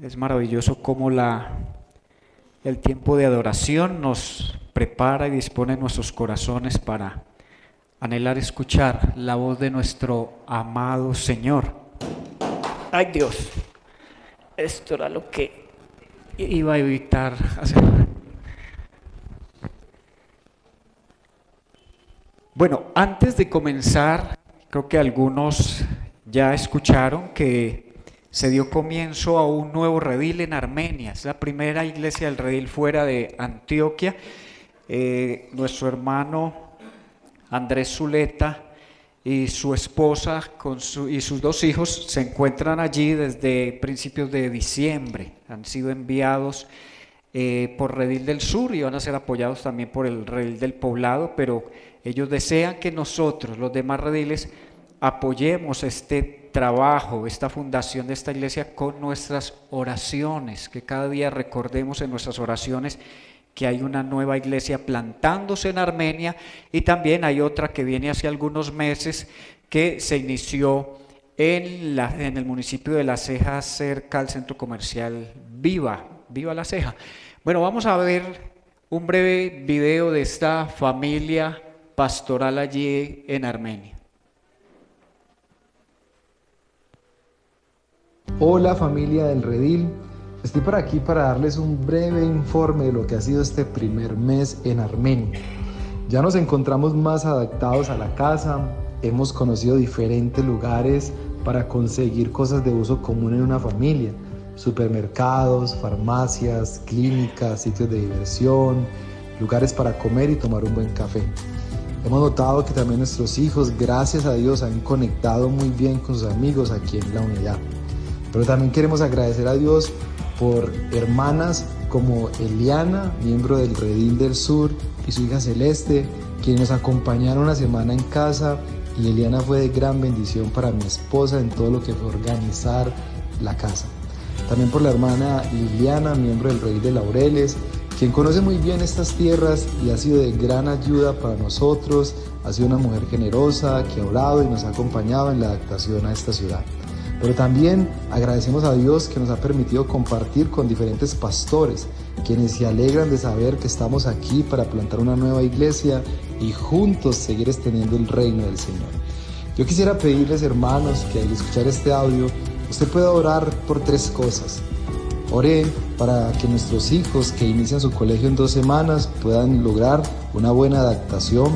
Es maravilloso cómo el tiempo de adoración nos prepara y dispone nuestros corazones para anhelar escuchar la voz de nuestro amado Señor. Ay Dios, esto era lo que iba a evitar hacer. Bueno, antes de comenzar, creo que algunos ya escucharon que se dio comienzo a un nuevo redil en Armenia. Es la primera iglesia del redil fuera de Antioquia. Nuestro hermano Andrés Zuleta y su esposa y sus dos hijos se encuentran allí desde principios de diciembre. Han sido enviados por Redil del Sur y van a ser apoyados también por el Redil del Poblado, pero ellos desean que nosotros, los demás rediles, apoyemos este trabajo, esta fundación de esta iglesia con nuestras oraciones, que cada día recordemos en nuestras oraciones que hay una nueva iglesia plantándose en Armenia y también hay otra que viene hace algunos meses que se inició en el municipio de La Ceja, cerca al centro comercial Viva La Ceja. Bueno, vamos a ver un breve video de esta familia pastoral allí en Armenia. Hola familia del Redil, estoy por aquí para darles un breve informe de lo que ha sido este primer mes en Armenia. Ya nos encontramos más adaptados a la casa, hemos conocido diferentes lugares para conseguir cosas de uso común en una familia, supermercados, farmacias, clínicas, sitios de diversión, lugares para comer y tomar un buen café. Hemos notado que también nuestros hijos, gracias a Dios, han conectado muy bien con sus amigos aquí en la unidad. Pero también queremos agradecer a Dios por hermanas como Eliana, miembro del Redil del Sur, y su hija Celeste, quienes nos acompañaron una semana en casa, y Eliana fue de gran bendición para mi esposa en todo lo que fue organizar la casa. También por la hermana Liliana, miembro del Redil de Laureles, quien conoce muy bien estas tierras y ha sido de gran ayuda para nosotros, ha sido una mujer generosa que ha orado y nos ha acompañado en la adaptación a esta ciudad. Pero también agradecemos a Dios que nos ha permitido compartir con diferentes pastores, quienes se alegran de saber que estamos aquí para plantar una nueva iglesia y juntos seguir extendiendo el reino del Señor. Yo quisiera pedirles, hermanos, que al escuchar este audio, usted pueda orar por tres cosas. Ore para que nuestros hijos que inician su colegio en 2 semanas puedan lograr una buena adaptación.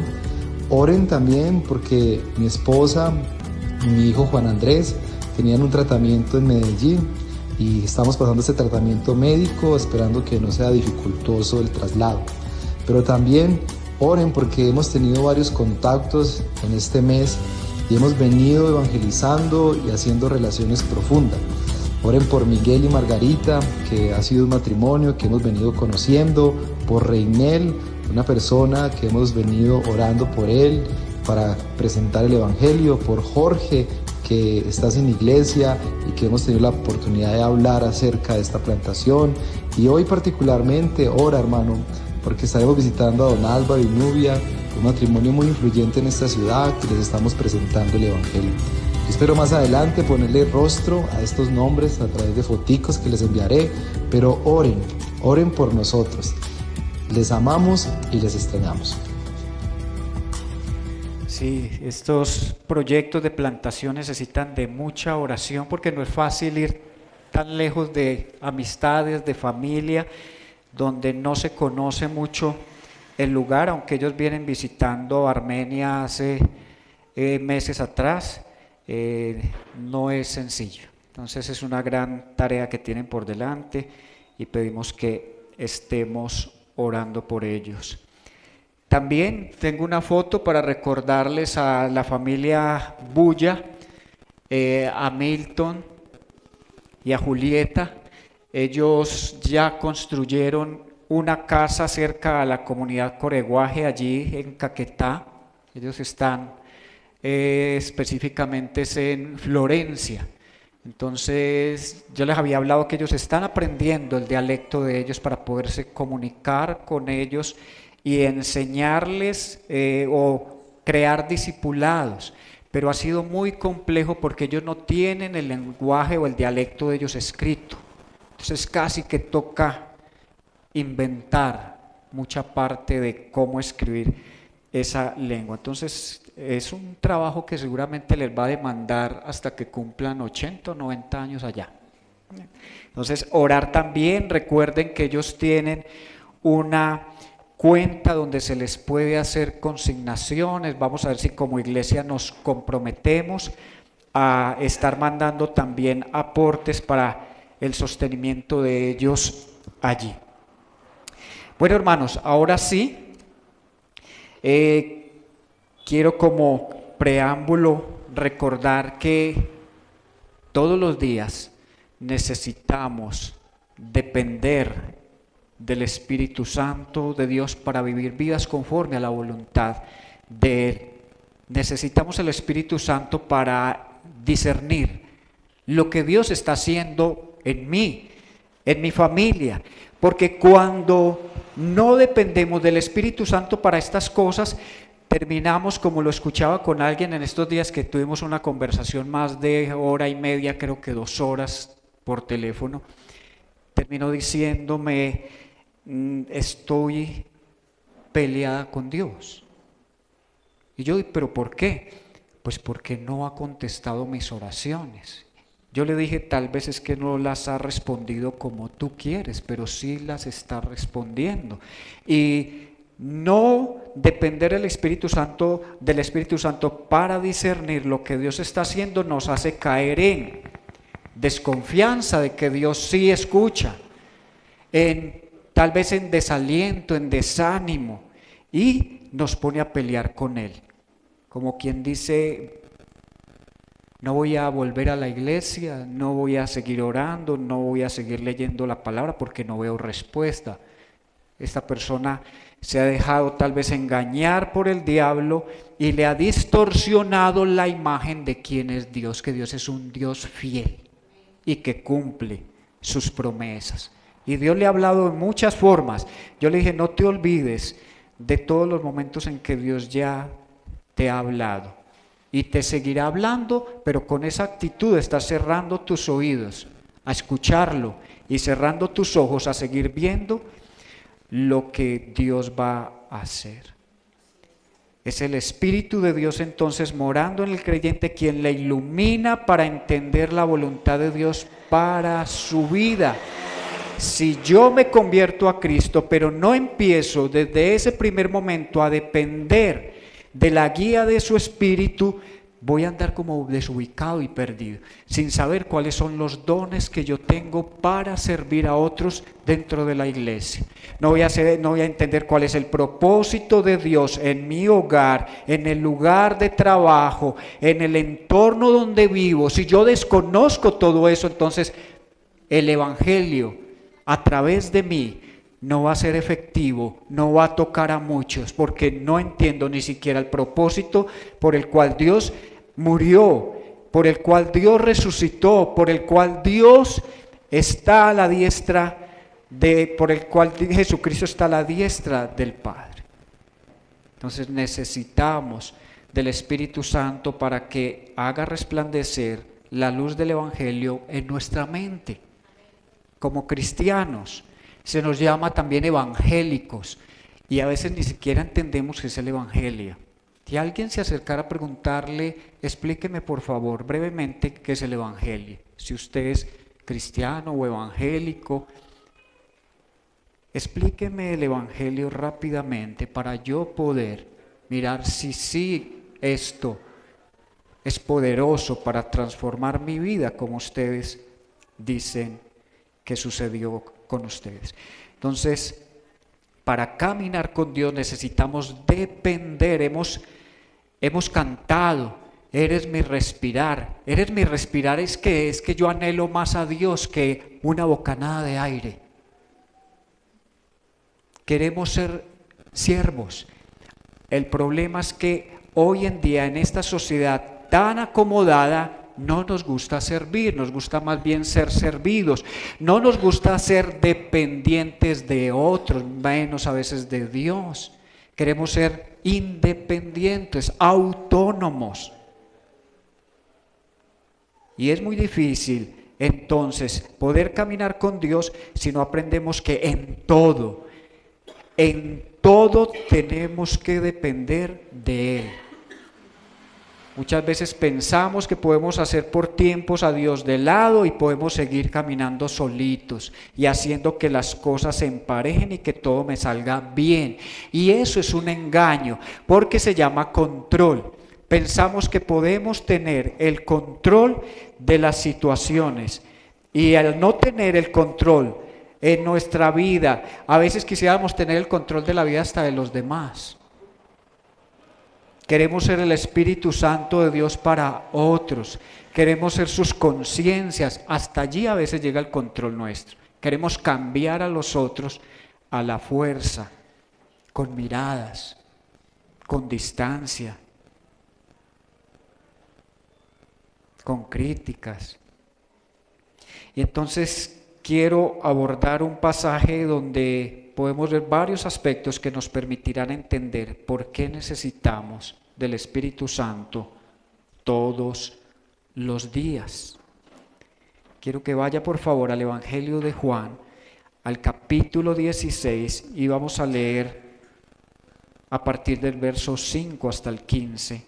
Oren también porque mi esposa y mi hijo Juan Andrés tenían un tratamiento en Medellín y estamos pasando este tratamiento médico esperando que no sea dificultoso el traslado. Pero también oren porque hemos tenido varios contactos en este mes y hemos venido evangelizando y haciendo relaciones profundas. Oren por Miguel y Margarita, que ha sido un matrimonio que hemos venido conociendo, por Reinel, una persona que hemos venido orando por él para presentar el evangelio, por Jorge, que está sin iglesia y que hemos tenido la oportunidad de hablar acerca de esta plantación. Y hoy particularmente ora, hermano, porque estaremos visitando a don Álvaro y Nubia, un matrimonio muy influyente en esta ciudad, que les estamos presentando el evangelio. Yo espero más adelante ponerle rostro a estos nombres a través de foticos que les enviaré, pero oren por nosotros. Les amamos y les extrañamos. Sí, estos proyectos de plantación necesitan de mucha oración porque no es fácil ir tan lejos de amistades, de familia, donde no se conoce mucho el lugar, aunque ellos vienen visitando Armenia hace meses atrás, no es sencillo. Entonces es una gran tarea que tienen por delante y pedimos que estemos orando por ellos. También tengo una foto para recordarles a la familia Bulla, a Milton y a Julieta. Ellos ya construyeron una casa cerca a la comunidad Coreguaje, allí en Caquetá. Ellos están específicamente en Florencia. Entonces yo les había hablado que ellos están aprendiendo el dialecto de ellos para poderse comunicar con ellos y enseñarles o crear discipulados, pero ha sido muy complejo porque ellos no tienen el lenguaje o el dialecto de ellos escrito. Entonces casi que toca inventar mucha parte de cómo escribir esa lengua. Entonces es un trabajo que seguramente les va a demandar hasta que cumplan 80 o 90 años allá. Entonces orar también, recuerden que ellos tienen una cuenta donde se les puede hacer consignaciones. Vamos a ver si como iglesia nos comprometemos a estar mandando también aportes para el sostenimiento de ellos allí. Bueno, hermanos, ahora sí, quiero como preámbulo recordar que todos los días necesitamos depender del Espíritu Santo de Dios para vivir vidas conforme a la voluntad de Él. Necesitamos el Espíritu Santo para discernir lo que Dios está haciendo en mí, en mi familia, porque cuando no dependemos del Espíritu Santo para estas cosas, terminamos, como lo escuchaba con alguien en estos días que tuvimos una conversación más de hora y media, creo que 2 horas por teléfono, terminó diciéndome, estoy peleada con Dios. Y yo, ¿pero por qué? Pues porque no ha contestado mis oraciones. Yo le dije, tal vez es que no las ha respondido como tú quieres, pero sí las está respondiendo. Y no depender del Espíritu Santo para discernir lo que Dios está haciendo nos hace caer en desconfianza de que Dios sí escucha, tal vez en desaliento, en desánimo, y nos pone a pelear con Él. Como quien dice, no voy a volver a la iglesia, no voy a seguir orando, no voy a seguir leyendo la palabra porque no veo respuesta. Esta persona se ha dejado tal vez engañar por el diablo y le ha distorsionado la imagen de quién es Dios, que Dios es un Dios fiel y que cumple sus promesas. Y Dios le ha hablado de muchas formas. Yo le dije, no te olvides de todos los momentos en que Dios ya te ha hablado. Y te seguirá hablando, pero con esa actitud estás cerrando tus oídos a escucharlo y cerrando tus ojos a seguir viendo lo que Dios va a hacer. Es el Espíritu de Dios entonces morando en el creyente quien le ilumina para entender la voluntad de Dios para su vida. Si yo me convierto a Cristo, pero no empiezo desde ese primer momento a depender de la guía de su Espíritu, voy a andar como desubicado y perdido, sin saber cuáles son los dones que yo tengo para servir a otros dentro de la iglesia. No voy a entender cuál es el propósito de Dios en mi hogar, en el lugar de trabajo, en el entorno donde vivo. Si yo desconozco todo eso, entonces el Evangelio a través de mí no va a ser efectivo, no va a tocar a muchos, porque no entiendo ni siquiera el propósito por el cual Dios murió, por el cual Dios resucitó, por el cual Dios está a la diestra por el cual Jesucristo está a la diestra del Padre. Entonces necesitamos del Espíritu Santo para que haga resplandecer la luz del Evangelio en nuestra mente. Como cristianos se nos llama también evangélicos y a veces ni siquiera entendemos qué es el Evangelio. Si alguien se acercara a preguntarle, explíqueme por favor brevemente qué es el Evangelio. Si usted es cristiano o evangélico, explíqueme el Evangelio rápidamente para yo poder mirar si sí esto es poderoso para transformar mi vida como ustedes dicen que sucedió con ustedes. Entonces, para caminar con Dios necesitamos depender. Hemos cantado, eres mi respirar. Eres mi respirar es que yo anhelo más a Dios que una bocanada de aire. Queremos ser siervos. El problema es que hoy en día en esta sociedad tan acomodada no nos gusta servir, nos gusta más bien ser servidos. No nos gusta ser dependientes de otros, menos a veces de Dios. Queremos ser independientes, autónomos. Y es muy difícil entonces poder caminar con Dios si no aprendemos que en todo tenemos que depender de Él. Muchas veces pensamos que podemos hacer por tiempos a Dios de lado y podemos seguir caminando solitos y haciendo que las cosas se emparejen y que todo me salga bien. Y eso es un engaño porque se llama control. Pensamos que podemos tener el control de las situaciones y al no tener el control en nuestra vida, a veces quisiéramos tener el control de la vida hasta de los demás. Queremos ser el Espíritu Santo de Dios para otros. Queremos ser sus conciencias. Hasta allí a veces llega el control nuestro. Queremos cambiar a los otros a la fuerza, con miradas, con distancia, con críticas. Y entonces quiero abordar un pasaje donde podemos ver varios aspectos que nos permitirán entender por qué necesitamos del Espíritu Santo todos los días. Quiero que vaya por favor al Evangelio de Juan, al capítulo 16, y vamos a leer a partir del verso 5 hasta el 15.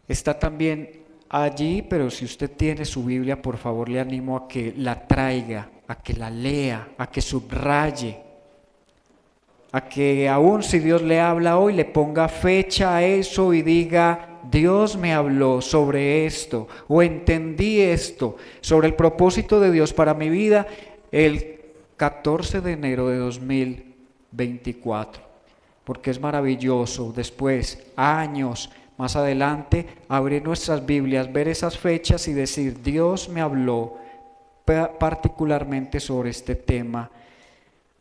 Está también allí, pero si usted tiene su Biblia, por favor le animo a que la traiga, a que la lea, a que subraye, a que aún si Dios le habla hoy, le ponga fecha a eso y diga: Dios me habló sobre esto, o entendí esto, sobre el propósito de Dios para mi vida el 14 de enero de 2024, porque es maravilloso después, años más adelante, abrir nuestras Biblias, ver esas fechas y decir: Dios me habló particularmente sobre este tema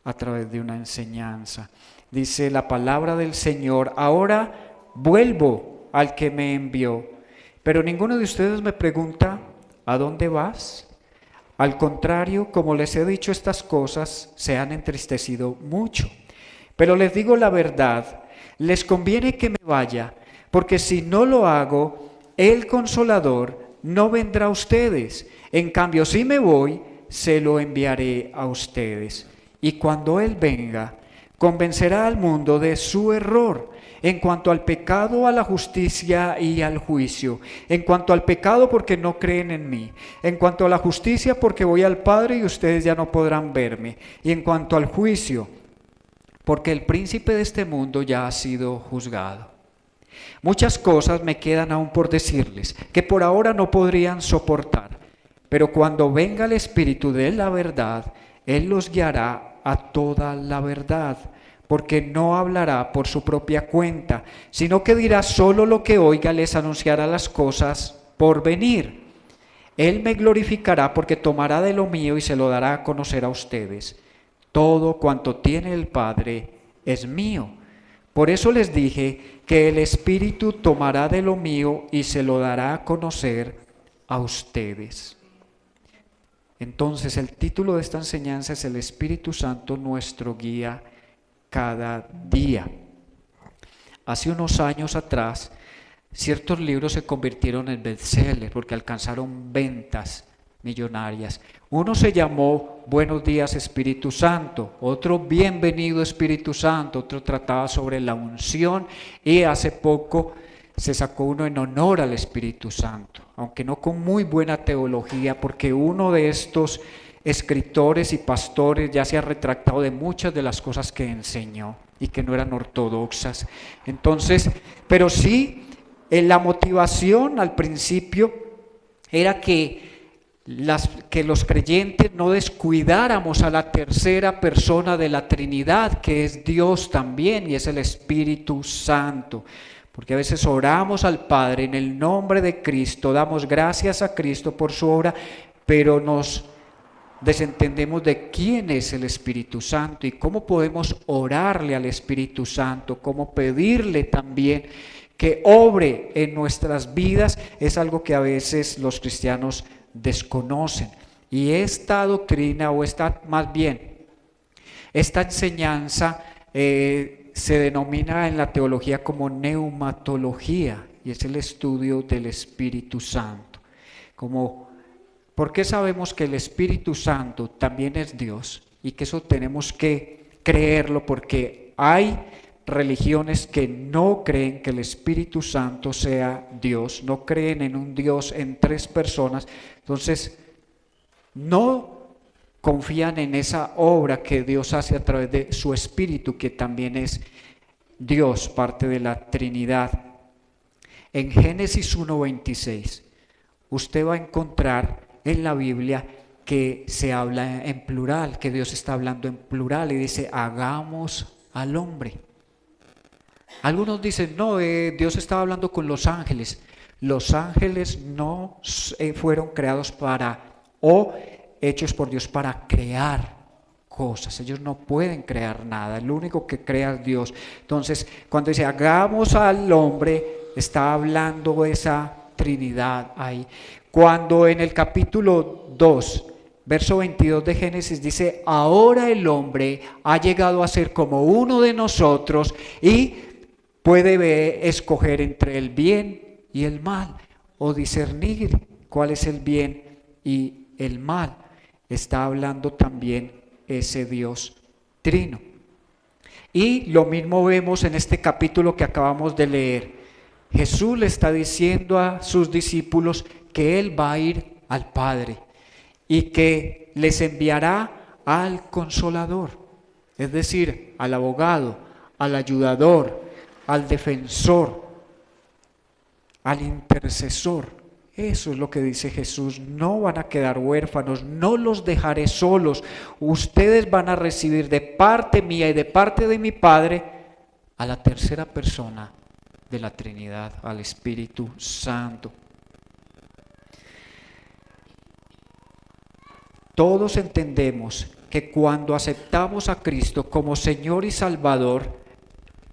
a través de una enseñanza. Dice la palabra del Señor: ahora vuelvo al que me envió. Pero ninguno de ustedes me pregunta: ¿a dónde vas? Al contrario, como les he dicho estas cosas, se han entristecido mucho. Pero les digo la verdad, les conviene que me vaya, porque si no lo hago, el Consolador no vendrá a ustedes. En cambio, si me voy, se lo enviaré a ustedes. Y cuando Él venga, convencerá al mundo de su error en cuanto al pecado, a la justicia y al juicio. En cuanto al pecado, porque no creen en mí. En cuanto a la justicia, porque voy al Padre y ustedes ya no podrán verme. Y en cuanto al juicio, porque el príncipe de este mundo ya ha sido juzgado. Muchas cosas me quedan aún por decirles, que por ahora no podrían soportar, pero cuando venga el Espíritu de la verdad, Él los guiará a toda la verdad, porque no hablará por su propia cuenta, sino que dirá solo lo que oiga, les anunciará las cosas por venir. Él me glorificará porque tomará de lo mío y se lo dará a conocer a ustedes. Todo cuanto tiene el Padre es mío. Por eso les dije que el Espíritu tomará de lo mío y se lo dará a conocer a ustedes. Entonces, el título de esta enseñanza es: el Espíritu Santo, nuestro guía cada día. Hace unos años atrás, ciertos libros se convirtieron en bestsellers porque alcanzaron ventas millonarias. Uno se llamó Buenos días Espíritu Santo, otro Bienvenido Espíritu Santo, otro trataba sobre la unción, y hace poco se sacó uno en honor al Espíritu Santo, aunque no con muy buena teología, porque uno de estos escritores y pastores ya se ha retractado de muchas de las cosas que enseñó y que no eran ortodoxas. Entonces, pero sí, la motivación al principio era que los creyentes no descuidáramos a la tercera persona de la Trinidad, que es Dios también y es el Espíritu Santo. Porque a veces oramos al Padre en el nombre de Cristo, damos gracias a Cristo por su obra, pero nos desentendemos de quién es el Espíritu Santo y cómo podemos orarle al Espíritu Santo, cómo pedirle también que obre en nuestras vidas. Es algo que a veces los cristianos desconocen. Y esta doctrina, o esta enseñanza se denomina en la teología como neumatología, y es el estudio del Espíritu Santo. ¿Por qué sabemos que el Espíritu Santo también es Dios? Y que eso tenemos que creerlo, porque hay religiones que no creen que el Espíritu Santo sea Dios, no creen en un Dios en tres personas, entonces no confían en esa obra que Dios hace a través de su Espíritu, que también es Dios, parte de la Trinidad. En Génesis 1:26, usted va a encontrar en la Biblia que se habla en plural, que Dios está hablando en plural y dice, hagamos al hombre. Algunos dicen, no, Dios estaba hablando con los ángeles. Los ángeles no fueron creados hechos por Dios para crear cosas. Ellos no pueden crear nada, el único que crea es Dios. Entonces, cuando dice, hagamos al hombre, está hablando esa Trinidad ahí. Cuando en el capítulo 2, verso 22 de Génesis dice, ahora el hombre ha llegado a ser como uno de nosotros y puede escoger entre el bien y el mal, o discernir cuál es el bien y el mal. Está hablando también ese Dios trino. Y lo mismo vemos en este capítulo que acabamos de leer. Jesús le está diciendo a sus discípulos que Él va a ir al Padre y que les enviará al Consolador, es decir, al abogado, al ayudador, al defensor, al intercesor. Eso es lo que dice Jesús, no van a quedar huérfanos, no los dejaré solos, ustedes van a recibir de parte mía y de parte de mi Padre a la tercera persona de la Trinidad, al Espíritu Santo. Todos entendemos que cuando aceptamos a Cristo como Señor y Salvador,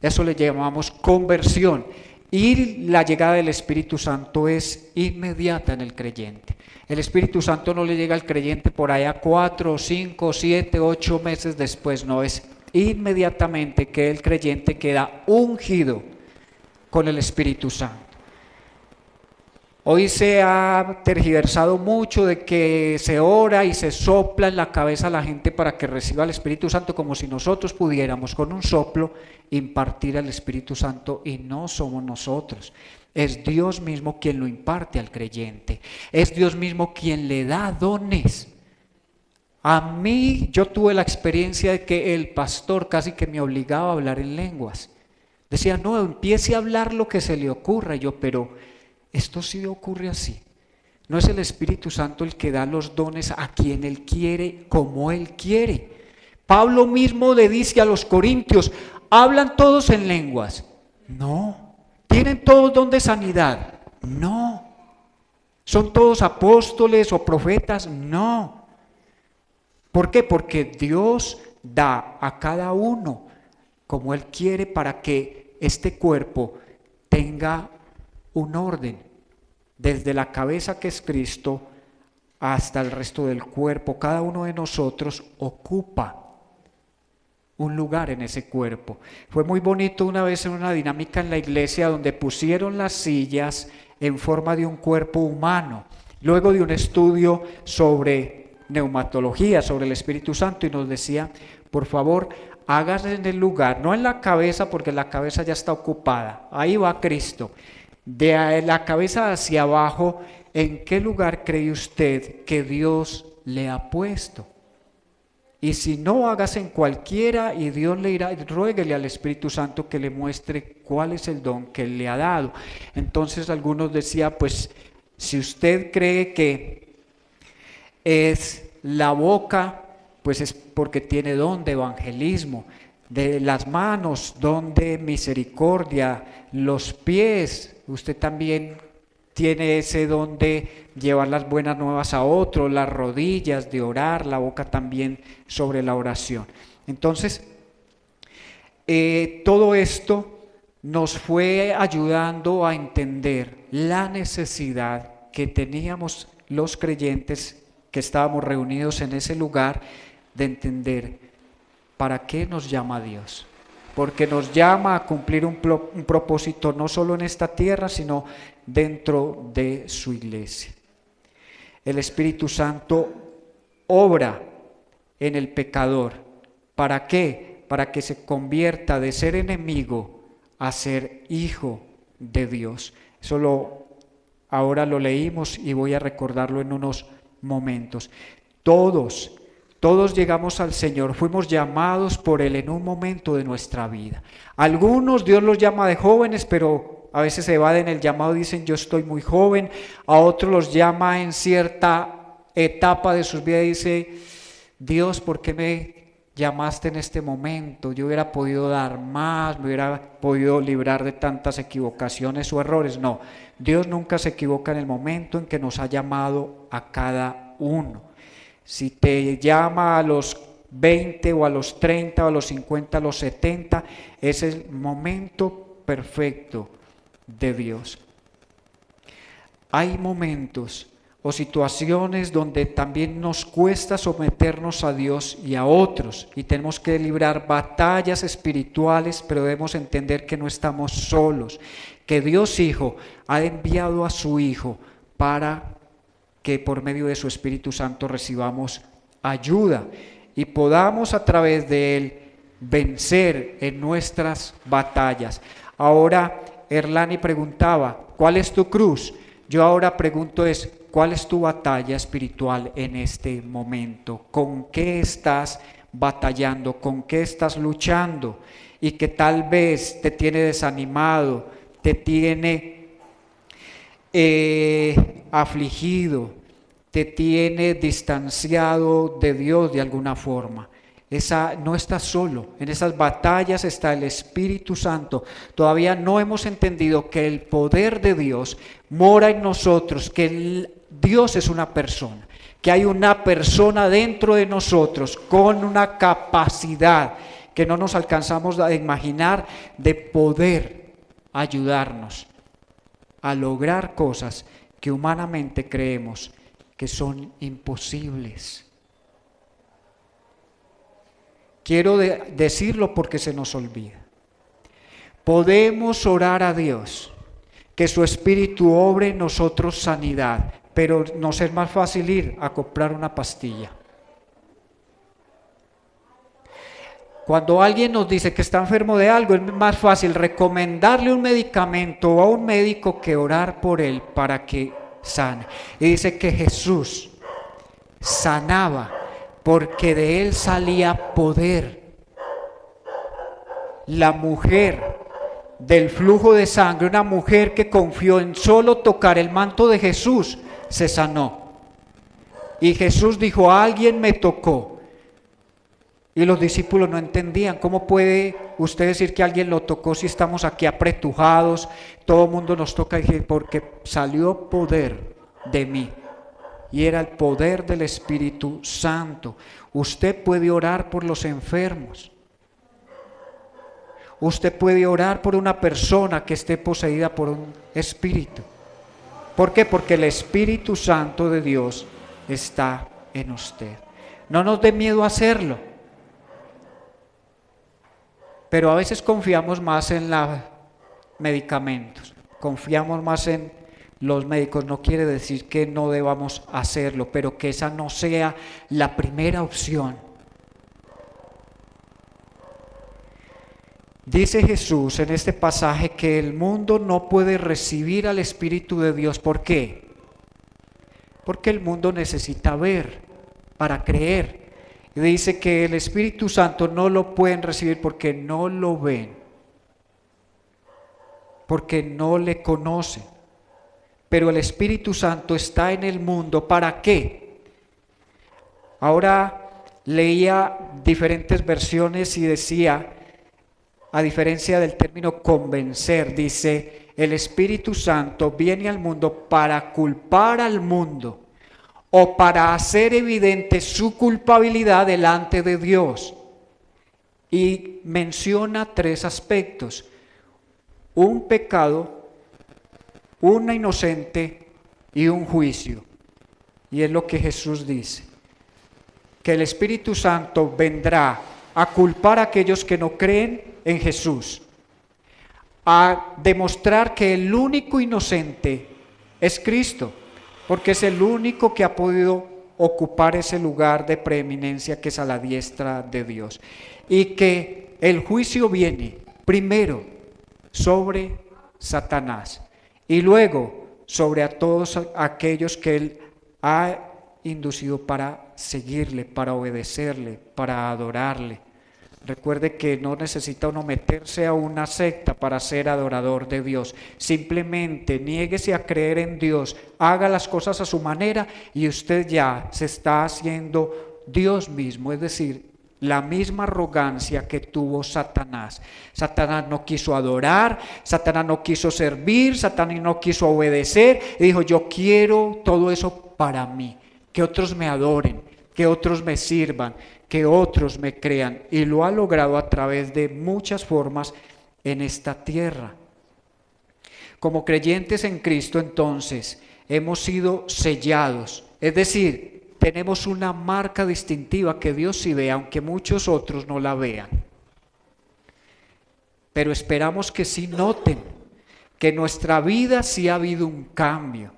eso le llamamos conversión. Y la llegada del Espíritu Santo es inmediata en el creyente. El Espíritu Santo no le llega al creyente por allá 4, 5, 7, 8 meses después, no, es inmediatamente que el creyente queda ungido con el Espíritu Santo. Hoy se ha tergiversado mucho de que se ora y se sopla en la cabeza a la gente para que reciba el Espíritu Santo, como si nosotros pudiéramos con un soplo impartir al Espíritu Santo, y no somos nosotros. Es Dios mismo quien lo imparte al creyente. Es Dios mismo quien le da dones. A mí, yo tuve la experiencia de que el pastor casi que me obligaba a hablar en lenguas. Decía, no, empiece a hablar lo que se le ocurra. Y yo, pero esto sí ocurre así. No es el Espíritu Santo el que da los dones a quien Él quiere, como Él quiere. Pablo mismo le dice a los corintios, ¿hablan todos en lenguas? No. ¿Tienen todos don de sanidad? No. ¿Son todos apóstoles o profetas? No. ¿Por qué? Porque Dios da a cada uno como Él quiere para que este cuerpo tenga un orden, desde la cabeza que es Cristo hasta el resto del cuerpo. Cada uno de nosotros ocupa un lugar en ese cuerpo. Fue muy bonito una vez en una dinámica en la iglesia donde pusieron las sillas en forma de un cuerpo humano, luego de un estudio sobre neumatología, sobre el Espíritu Santo, y nos decía, por favor, hágase en el lugar, no en la cabeza porque la cabeza ya está ocupada, ahí va Cristo. De la cabeza hacia abajo, ¿en qué lugar cree usted que Dios le ha puesto? Y si no, hágase en cualquiera y Dios le irá, ruéguele al Espíritu Santo que le muestre cuál es el don que Él le ha dado. Entonces algunos decían, pues si usted cree que es la boca, pues es porque tiene don de evangelismo, de las manos, don de misericordia, los pies, usted también tiene ese don de llevar las buenas nuevas a otros, las rodillas, de orar, la boca también sobre la oración. Entonces, todo esto nos fue ayudando a entender la necesidad que teníamos los creyentes que estábamos reunidos en ese lugar de entender para qué nos llama Dios. porque nos llama a cumplir un propósito no solo en esta tierra, sino dentro de su iglesia. El Espíritu Santo obra en el pecador. ¿Para qué? Para que se convierta de ser enemigo a ser hijo de Dios. Ahora lo leímos y voy a recordarlo en unos momentos. Todos llegamos al Señor, fuimos llamados por Él en un momento de nuestra vida. Algunos Dios los llama de jóvenes, pero a veces se evaden el llamado y dicen yo estoy muy joven. A otros los llama en cierta etapa de sus vidas y dice Dios, ¿por qué me llamaste en este momento? Yo hubiera podido dar más, me hubiera podido librar de tantas equivocaciones o errores. No, Dios nunca se equivoca en el momento en que nos ha llamado a cada uno. Si te llama a los 20 o a los 30 o a los 50, a los 70, es el momento perfecto de Dios. Hay momentos o situaciones donde también nos cuesta someternos a Dios y a otros y tenemos que librar batallas espirituales, pero debemos entender que no estamos solos, que Dios Hijo ha enviado a su Hijo para que por medio de su Espíritu Santo recibamos ayuda y podamos a través de Él vencer en nuestras batallas. Ahora Erlani preguntaba, ¿cuál es tu cruz? Yo ahora pregunto ¿cuál es tu batalla espiritual en este momento? ¿Con qué estás batallando? ¿Con qué estás luchando? Y que tal vez te tiene desanimado, te tiene afligido, te tiene distanciado de Dios de alguna forma. No estás solo, en esas batallas está el Espíritu Santo. Todavía no hemos entendido que el poder de Dios mora en nosotros, que Dios es una persona, que hay una persona dentro de nosotros con una capacidad que no nos alcanzamos a imaginar de poder ayudarnos a lograr cosas que humanamente creemos que son imposibles. Quiero decirlo porque se nos olvida. Podemos orar a Dios, que su Espíritu obre en nosotros sanidad, pero nos es más fácil ir a comprar una pastilla. Cuando alguien nos dice que está enfermo de algo, es más fácil recomendarle un medicamento o a un médico que orar por él para que sane. Y dice que Jesús sanaba porque de él salía poder. La mujer del flujo de sangre, una mujer que confió en solo tocar el manto de Jesús, se sanó. Y Jesús dijo, alguien me tocó. Y los discípulos no entendían, ¿cómo puede usted decir que alguien lo tocó si estamos aquí apretujados? Todo el mundo nos toca, porque salió poder de mí. Y era el poder del Espíritu Santo. Usted puede orar por los enfermos. Usted puede orar por una persona que esté poseída por un espíritu. ¿Por qué? Porque el Espíritu Santo de Dios está en usted. No nos dé miedo a hacerlo. Pero a veces confiamos más en los medicamentos, confiamos más en los médicos. No quiere decir que no debamos hacerlo, pero que esa no sea la primera opción. Dice Jesús en este pasaje que el mundo no puede recibir al Espíritu de Dios. ¿Por qué? Porque el mundo necesita ver para creer. Y dice que el Espíritu Santo no lo pueden recibir porque no lo ven, porque no le conocen. Pero el Espíritu Santo está en el mundo, ¿para qué? Ahora leía diferentes versiones y decía, a diferencia del término convencer, dice, el Espíritu Santo viene al mundo para culpar al mundo o para hacer evidente su culpabilidad delante de Dios. Y menciona tres aspectos: un pecado, una inocente y un juicio. Y es lo que Jesús dice, que el Espíritu Santo vendrá a culpar a aquellos que no creen en Jesús, a demostrar que el único inocente es Cristo, porque es el único que ha podido ocupar ese lugar de preeminencia que es a la diestra de Dios, y que el juicio viene primero sobre Satanás y luego sobre a todos aquellos que él ha inducido para seguirle, para obedecerle, para adorarle. Recuerde que no necesita uno meterse a una secta para ser adorador de Dios. Simplemente niéguese a creer en Dios, haga las cosas a su manera y usted ya se está haciendo Dios mismo, es decir, la misma arrogancia que tuvo Satanás. Satanás no quiso adorar, Satanás no quiso servir, Satanás no quiso obedecer y dijo: yo quiero todo eso para mí, que otros me adoren, que otros me sirvan, que otros me crean, y lo ha logrado a través de muchas formas en esta tierra. Como creyentes en Cristo, entonces, hemos sido sellados, es decir, tenemos una marca distintiva que Dios sí ve, aunque muchos otros no la vean. Pero esperamos que sí noten que en nuestra vida sí ha habido un cambio,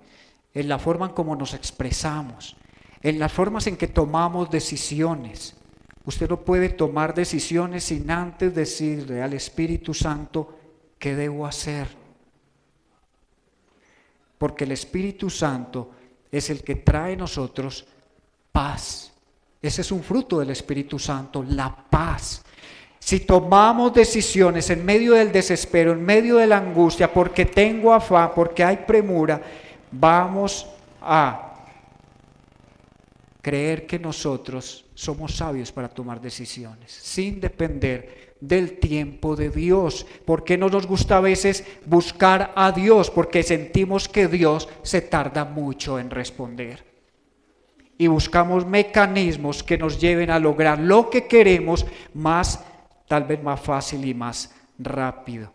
en la forma en cómo nos expresamos, en las formas en que tomamos decisiones. Usted no puede tomar decisiones sin antes decirle al Espíritu Santo qué debo hacer. Porque el Espíritu Santo es el que trae a nosotros paz. Ese es un fruto del Espíritu Santo, la paz. Si tomamos decisiones en medio del desespero, en medio de la angustia, porque tengo afán, porque hay premura, vamos a creer que nosotros somos sabios para tomar decisiones, sin depender del tiempo de Dios. ¿Por qué no nos gusta a veces buscar a Dios? Porque sentimos que Dios se tarda mucho en responder. Y buscamos mecanismos que nos lleven a lograr lo que queremos tal vez más fácil y más rápido.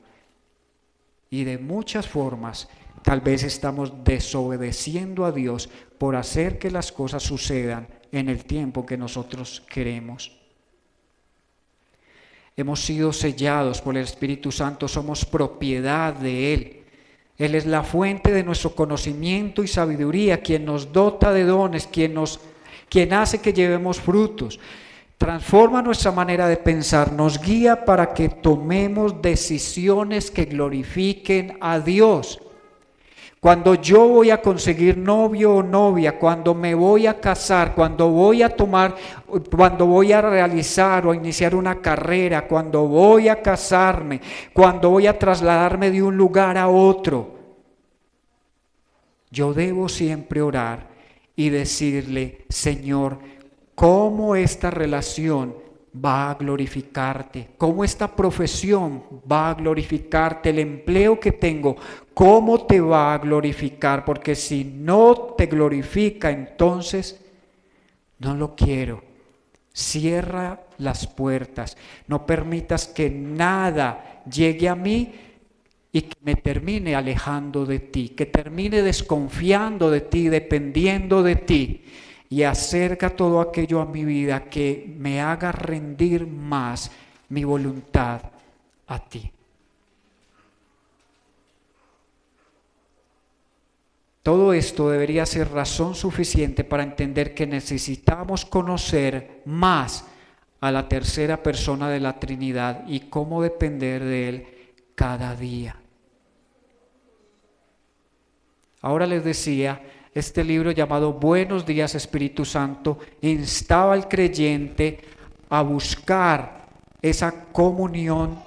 Y de muchas formas, tal vez estamos desobedeciendo a Dios por hacer que las cosas sucedan en el tiempo que nosotros queremos. Hemos sido sellados por el Espíritu Santo, somos propiedad de Él. Él es la fuente de nuestro conocimiento y sabiduría, quien nos dota de dones, quien hace que llevemos frutos. Transforma nuestra manera de pensar, nos guía para que tomemos decisiones que glorifiquen a Dios. Cuando yo voy a conseguir novio o novia, cuando me voy a casar, cuando voy a realizar o a iniciar una carrera, cuando voy a casarme, cuando voy a trasladarme de un lugar a otro, yo debo siempre orar y decirle: Señor, ¿cómo esta relación va a glorificarte? ¿Cómo esta profesión va a glorificarte? El empleo que tengo, ¿cómo te va a glorificar? Porque si no te glorifica, entonces no lo quiero. Cierra las puertas, no permitas que nada llegue a mí y que me termine alejando de ti, que termine desconfiando de ti, dependiendo de ti. Y acerca todo aquello a mi vida que me haga rendir más mi voluntad a ti. Todo esto debería ser razón suficiente para entender que necesitamos conocer más a la tercera persona de la Trinidad y cómo depender de Él cada día. Ahora les decía, este libro llamado Buenos Días Espíritu Santo instaba al creyente a buscar esa comunión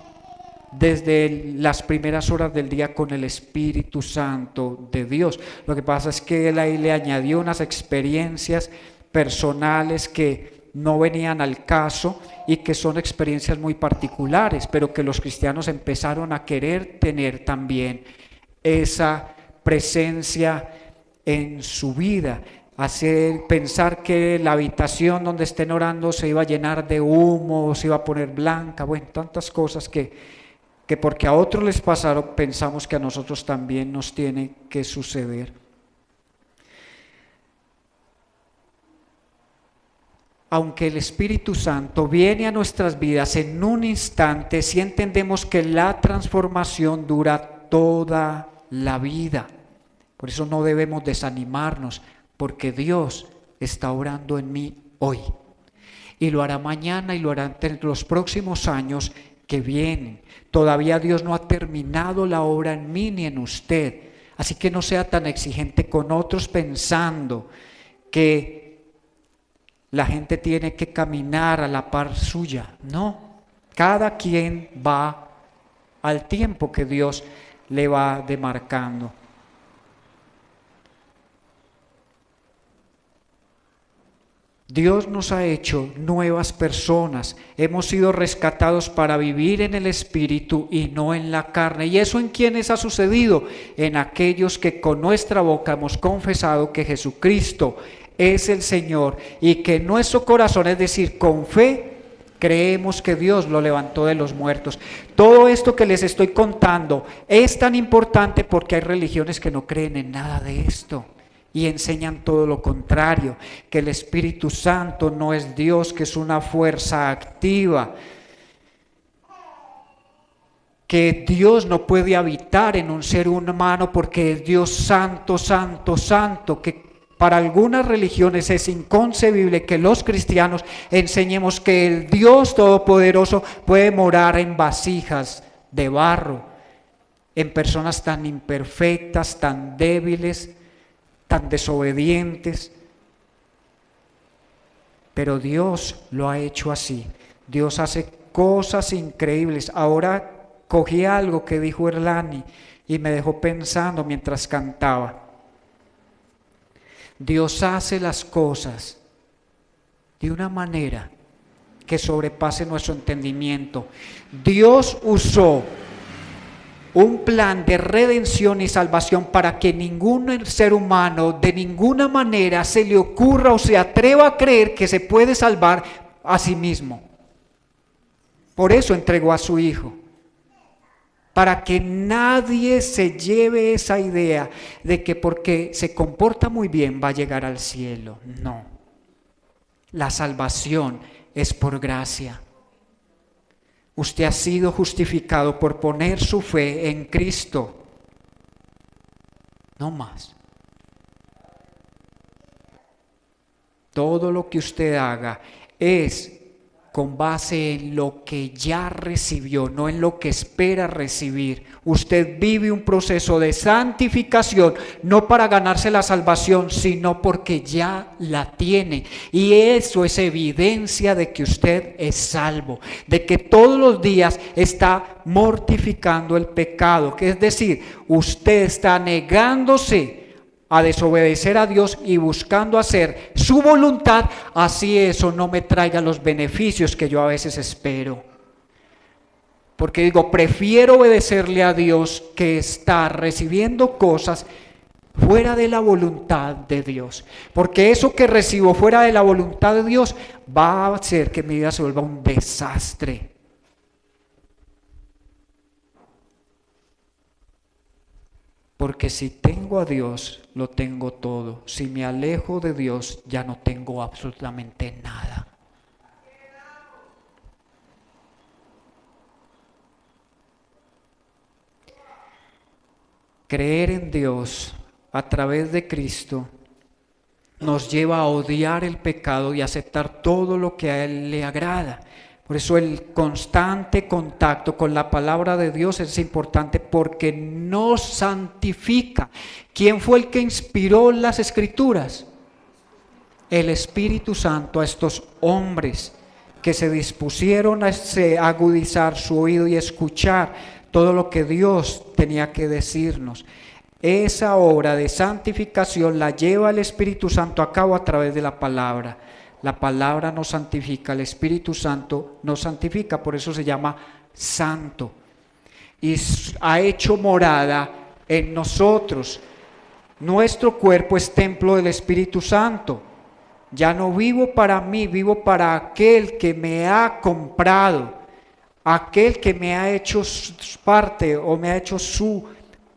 desde las primeras horas del día con el Espíritu Santo de Dios. Lo que pasa es que él ahí le añadió unas experiencias personales que no venían al caso y que son experiencias muy particulares, pero que los cristianos empezaron a querer tener también esa presencia en su vida, pensar que la habitación donde estén orando se iba a llenar de humo, se iba a poner blanca, bueno, tantas cosas que porque a otros les pasaron, pensamos que a nosotros también nos tiene que suceder. aunque el Espíritu Santo viene a nuestras vidas en un instante, sí entendemos que la transformación dura toda la vida. Por eso no debemos desanimarnos, porque Dios está obrando en mí hoy. Y lo hará mañana y lo hará en los próximos años que vienen. Todavía Dios no ha terminado la obra en mí ni en usted. Así que no sea tan exigente con otros pensando que la gente tiene que caminar a la par suya. No, cada quien va al tiempo que Dios le va demarcando. Dios nos ha hecho nuevas personas, hemos sido rescatados para vivir en el Espíritu y no en la carne. ¿Y eso en quiénes ha sucedido? En aquellos que con nuestra boca hemos confesado que Jesucristo es el Señor y que en nuestro corazón, es decir, con fe, creemos que Dios lo levantó de los muertos. Todo esto que les estoy contando es tan importante porque hay religiones que no creen en nada de esto y enseñan todo lo contrario, que el Espíritu Santo no es Dios, que es una fuerza activa, que Dios no puede habitar en un ser humano porque es Dios santo, santo, santo, que para algunas religiones es inconcebible que los cristianos enseñemos que el Dios Todopoderoso puede morar en vasijas de barro, en personas tan imperfectas, tan débiles, tan desobedientes. Pero Dios lo ha hecho así. Dios hace cosas increíbles. Ahora cogí algo que dijo Erlani y me dejó pensando mientras cantaba. Dios hace las cosas de una manera que sobrepase nuestro entendimiento. Dios usó un plan de redención y salvación para que ningún ser humano de ninguna manera se le ocurra o se atreva a creer que se puede salvar a sí mismo. Por eso entregó a su Hijo, para que nadie se lleve esa idea de que porque se comporta muy bien va a llegar al cielo. No, la salvación es por gracia. Usted ha sido justificado por poner su fe en Cristo. No más. Todo lo que usted haga es con base en lo que ya recibió, no en lo que espera recibir. Usted vive un proceso de santificación, no para ganarse la salvación, sino porque ya la tiene. Y eso es evidencia de que usted es salvo, de que todos los días está mortificando el pecado, que es decir, usted está negándose a desobedecer a Dios y buscando hacer su voluntad, así eso no me traiga los beneficios que yo a veces espero. Porque digo, prefiero obedecerle a Dios que estar recibiendo cosas fuera de la voluntad de Dios. Porque eso que recibo fuera de la voluntad de Dios va a hacer que mi vida se vuelva un desastre. Porque si tengo a Dios, lo tengo todo. Si me alejo de Dios, ya no tengo absolutamente nada. Creer en Dios a través de Cristo nos lleva a odiar el pecado y aceptar todo lo que a Él le agrada. Por eso el constante contacto con la palabra de Dios es importante porque nos santifica. ¿Quién fue el que inspiró las Escrituras? El Espíritu Santo a estos hombres que se dispusieron a agudizar su oído y escuchar todo lo que Dios tenía que decirnos. Esa obra de santificación la lleva el Espíritu Santo a cabo a través de la palabra. La palabra nos santifica, el Espíritu Santo nos santifica, por eso se llama santo. Y ha hecho morada en nosotros. Nuestro cuerpo es templo del Espíritu Santo. Ya no vivo para mí, vivo para aquel que me ha comprado, aquel que me ha hecho parte o me ha hecho su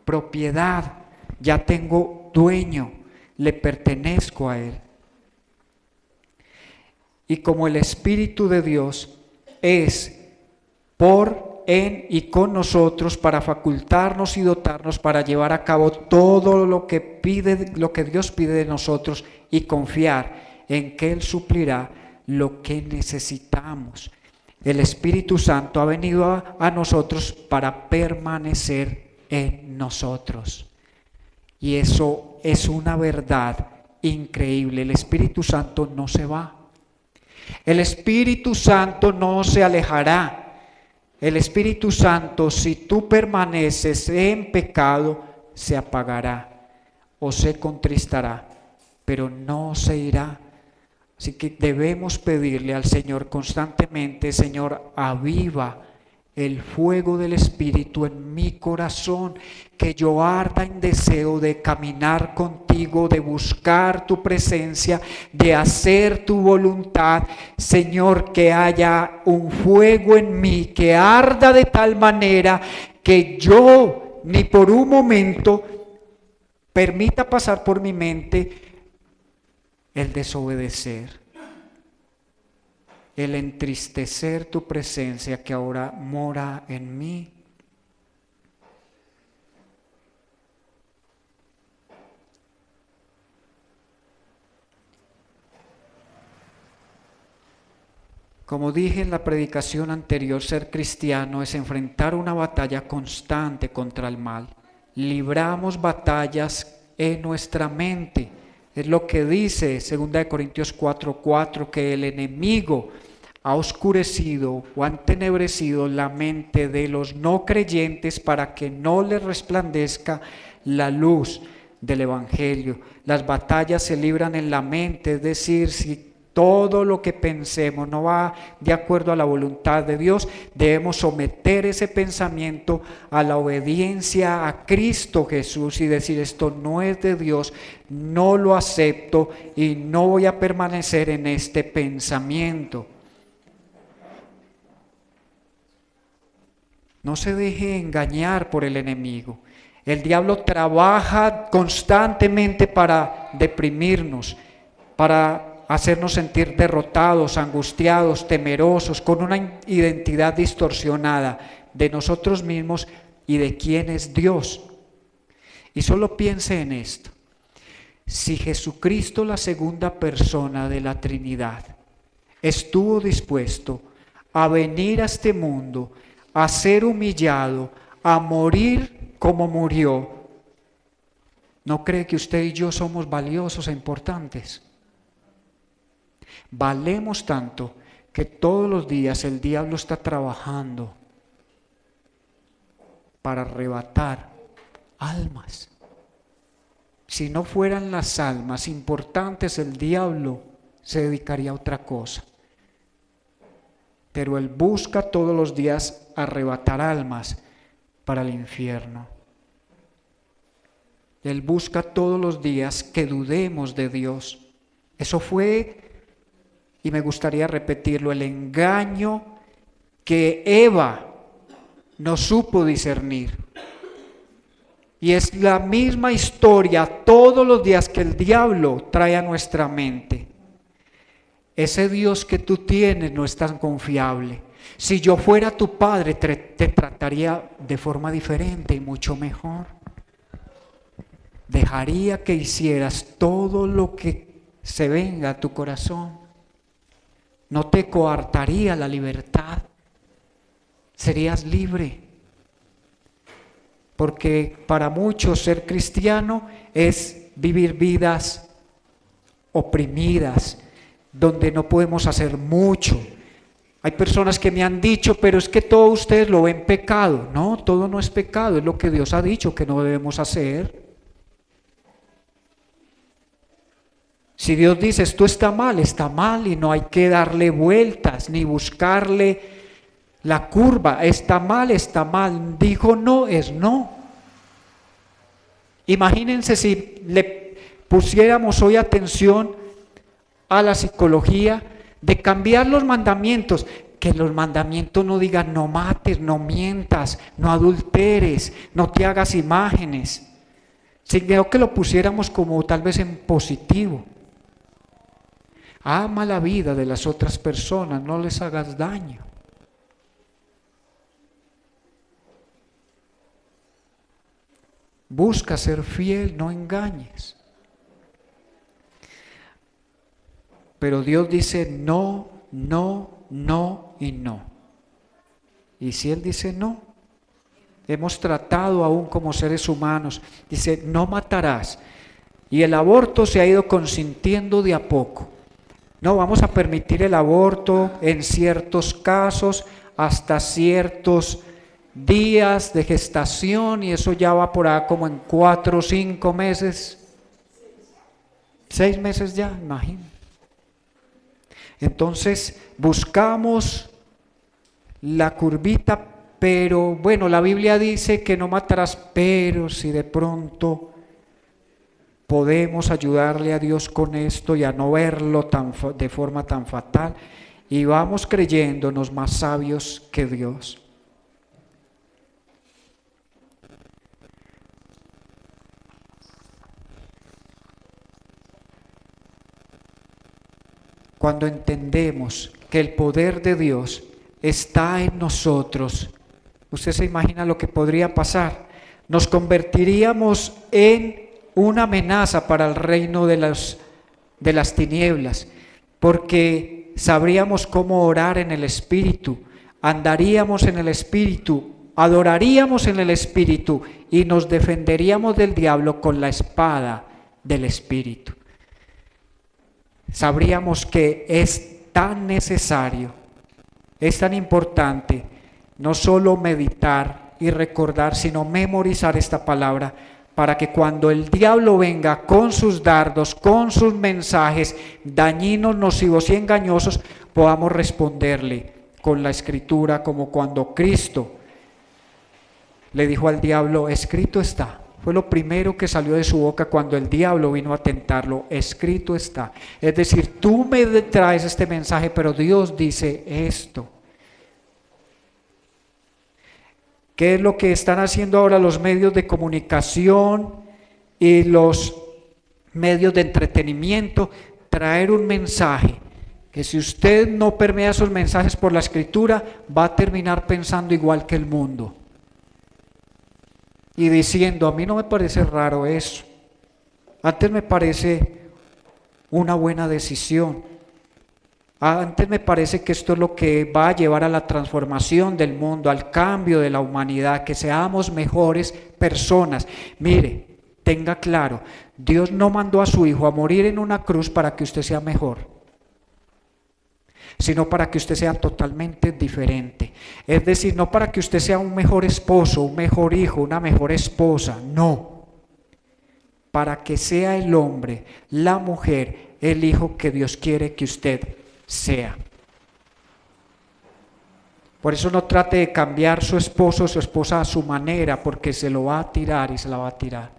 propiedad. Ya tengo dueño, le pertenezco a Él. y como el Espíritu de Dios es por, en y con nosotros para facultarnos y dotarnos para llevar a cabo todo lo que Dios pide de nosotros y confiar en que Él suplirá lo que necesitamos. El Espíritu Santo ha venido a nosotros para permanecer en nosotros. Y eso es una verdad increíble. El Espíritu Santo no se va. El Espíritu Santo no se alejará. El Espíritu Santo, si tú permaneces en pecado, se apagará o se contristará, pero no se irá. Así que debemos pedirle al Señor constantemente: Señor, aviva el fuego del Espíritu en mi corazón, que yo arda en deseo de caminar contigo, de buscar tu presencia, de hacer tu voluntad. Señor, que haya un fuego en mí que arda de tal manera que yo ni por un momento permita pasar por mi mente el desobedecer, el entristecer tu presencia que ahora mora en mí. Como dije en la predicación anterior, ser cristiano es enfrentar una batalla constante contra el mal. Libramos batallas en nuestra mente. Es lo que dice 2 Corintios 4:4, que el enemigo ha oscurecido o ha entenebrecido la mente de los no creyentes para que no les resplandezca la luz del Evangelio. Las batallas se libran en la mente, es decir, si todo lo que pensemos no va de acuerdo a la voluntad de Dios, debemos someter ese pensamiento a la obediencia a Cristo Jesús y decir: esto no es de Dios, no lo acepto y no voy a permanecer en este pensamiento. No se deje engañar por el enemigo. El diablo trabaja constantemente para deprimirnos, para hacernos sentir derrotados, angustiados, temerosos, con una identidad distorsionada de nosotros mismos y de quién es Dios. Y solo piense en esto: si Jesucristo, la segunda persona de la Trinidad, estuvo dispuesto a venir a este mundo, a ser humillado, a morir como murió, ¿no cree que usted y yo somos valiosos e importantes? Valemos tanto que todos los días el diablo está trabajando para arrebatar almas. Si no fueran las almas importantes, el diablo se dedicaría a otra cosa. Pero él busca todos los días arrebatar almas para el infierno. Él busca todos los días que dudemos de Dios. Eso fue, y me gustaría repetirlo, el engaño que Eva no supo discernir. Y es la misma historia todos los días que el diablo trae a nuestra mente. Ese Dios que tú tienes no es tan confiable. Si yo fuera tu padre, te trataría de forma diferente y mucho mejor. Dejaría que hicieras todo lo que se venga a tu corazón. No te coartaría la libertad. Serías libre. Porque para muchos ser cristiano es vivir vidas oprimidas, donde no podemos hacer mucho. Hay personas que me han dicho: pero es que todo ustedes lo ven pecado. No, todo no es pecado, es lo que Dios ha dicho que no debemos hacer. Si Dios dice esto está mal y no hay que darle vueltas ni buscarle la curva. Está mal, dijo no, es no. Imagínense si le pusiéramos hoy atención a la psicología de cambiar los mandamientos, que los mandamientos no digan no mates, no mientas, no adulteres, no te hagas imágenes, sino que lo pusiéramos como tal vez en positivo. Ama la vida de las otras personas, no les hagas daño. Busca ser fiel, no engañes. Pero Dios dice no, no, no y no. Y si Él dice no, hemos tratado aún como seres humanos, dice no matarás. Y el aborto se ha ido consintiendo de a poco. No, vamos a permitir el aborto en ciertos casos, hasta ciertos días de gestación, y eso ya va por ahí como en 4 o 5 meses, 6 meses ya, imagínate. Entonces buscamos la curvita, pero bueno, la Biblia dice que no matarás, pero si de pronto podemos ayudarle a Dios con esto y a no verlo de forma tan fatal, y vamos creyéndonos más sabios que Dios. Cuando entendemos que el poder de Dios está en nosotros, ¿usted se imagina lo que podría pasar? Nos convertiríamos en una amenaza para el reino de las tinieblas, porque sabríamos cómo orar en el Espíritu, andaríamos en el Espíritu, adoraríamos en el Espíritu y nos defenderíamos del diablo con la espada del Espíritu. Sabríamos que es tan necesario, es tan importante, no solo meditar y recordar, sino memorizar esta palabra, para que cuando el diablo venga con sus dardos, con sus mensajes dañinos, nocivos y engañosos, podamos responderle con la Escritura, como cuando Cristo le dijo al diablo, escrito está. Fue lo primero que salió de su boca cuando el diablo vino a tentarlo, escrito está. Es decir, tú me traes este mensaje, pero Dios dice esto. ¿Qué es lo que están haciendo ahora los medios de comunicación y los medios de entretenimiento? Traer un mensaje que si usted no permea esos mensajes por la Escritura, va a terminar pensando igual que el mundo. Y diciendo, a mí no me parece raro eso, antes me parece una buena decisión, antes me parece que esto es lo que va a llevar a la transformación del mundo, al cambio de la humanidad, que seamos mejores personas. Mire, tenga claro, Dios no mandó a su Hijo a morir en una cruz para que usted sea mejor, sino para que usted sea totalmente diferente. Es decir, no para que usted sea un mejor esposo, un mejor hijo, una mejor esposa, no. Para que sea el hombre, la mujer, el hijo que Dios quiere que usted sea. Por eso no trate de cambiar su esposo o su esposa a su manera, porque se lo va a tirar y se la va a tirar.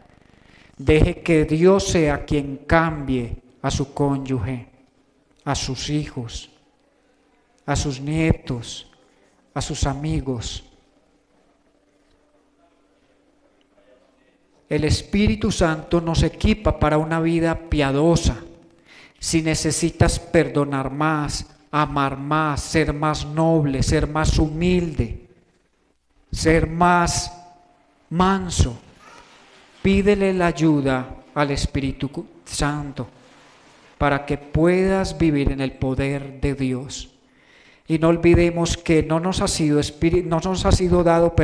Deje que Dios sea quien cambie a su cónyuge, a sus hijos, a sus nietos, a sus amigos. El Espíritu Santo nos equipa para una vida piadosa. Si necesitas perdonar más, amar más, ser más noble, ser más humilde, ser más manso, pídele la ayuda al Espíritu Santo para que puedas vivir en el poder de Dios. Y no olvidemos que no nos ha sido dado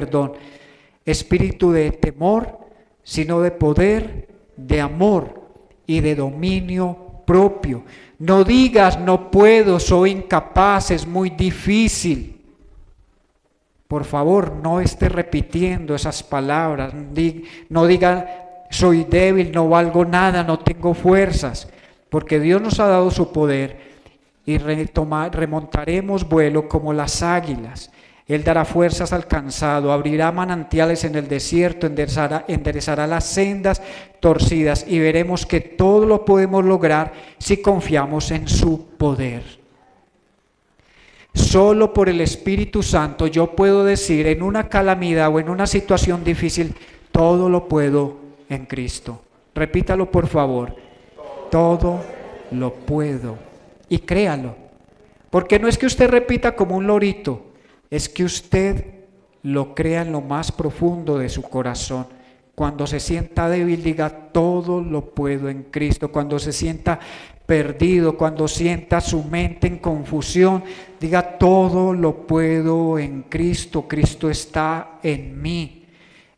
espíritu de temor, sino de poder, de amor y de dominio propio. No digas no puedo, soy incapaz, es muy difícil. Por favor, no esté repitiendo esas palabras. No diga soy débil, no valgo nada, no tengo fuerzas, porque Dios nos ha dado su poder. Y remontaremos vuelo como las águilas. Él dará fuerzas al cansado, abrirá manantiales en el desierto, enderezará las sendas torcidas, y veremos que todo lo podemos lograr si confiamos en su poder. Solo por el Espíritu Santo yo puedo decir en una calamidad o en una situación difícil, todo lo puedo en Cristo. Repítalo por favor, todo lo puedo y créalo. Porque no es que usted repita como un lorito, es que usted lo crea en lo más profundo de su corazón. Cuando se sienta débil, diga: todo lo puedo en Cristo. Cuando se sienta perdido, cuando sienta su mente en confusión, diga: todo lo puedo en Cristo. Cristo está en mí.